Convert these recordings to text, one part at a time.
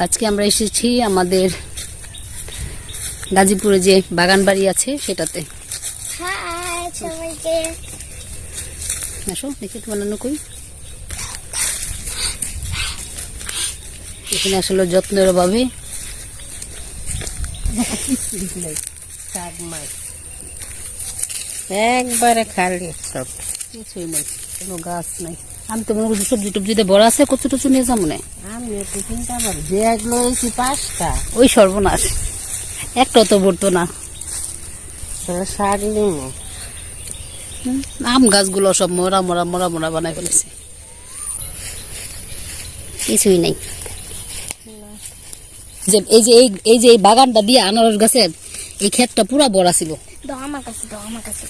আজকে আমরা এসেছি আমাদের গাজীপুরে যে বাগান বাড়ি আছে সেটাতে। হাই সবাইকে, আসো দেখি তোমার নানু কই। এখানে আসলে যত্নের অভাবে একবারে খালি সব, কিছুই নেই, কোনো গাছ নাই। আমি তো মনে করছি সবজি টবজিতে বড় আছে, কচু টচু নিয়ে যাবো না। আমি একটু চিন্তা করি যে এগুলো হয়েছি 5টা, ওই সর্বনাশ, একটাও তো ভরতো না। তাহলে শাক নিমো। আম গাছগুলো সব মরা মরা মরা মরা বানাই ফেলেছে, কিছুই নেই। যে এই যে এই বাগানটা দিয়ে আনারস গাছের এই ক্ষেতটা পুরা বড় ছিল। আমার কাছে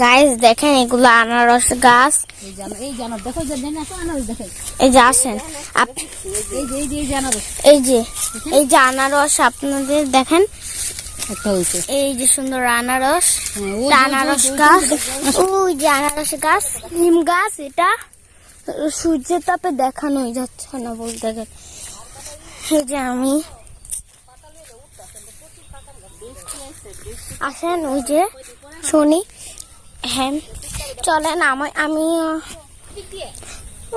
গাইস দেখেন, এগুলো আনারস গাছ। এই জানার দেখো যে আনারস দেখে, এই যে আসেন এই যে এই যে আনারস আপনাদের দেখেন, একটা হয়েছে। এই যে সুন্দর আনারস, ওই আনারস গাছ, ওই যে আনারস গাছ, নিম গাছ। এটা সূর্যের তাপে দেখানোই যাচ্ছে না বলতে গেলে। এই যে আমি আসেন, ওই যে শুনি। হ্যাঁ চলেন, আমি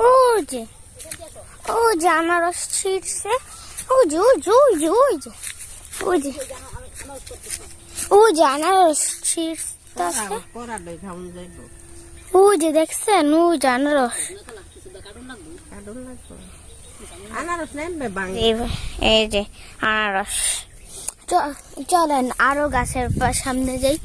ও যে আনারস ছিঁড়ছে, ওই যে আনারস ছিঁড়তেছে, ওই যে দেখছেন, ওই যে আনারস। আনারস নেবে এই যে আনারস। চলেন আরো গাছের সামনে যাই।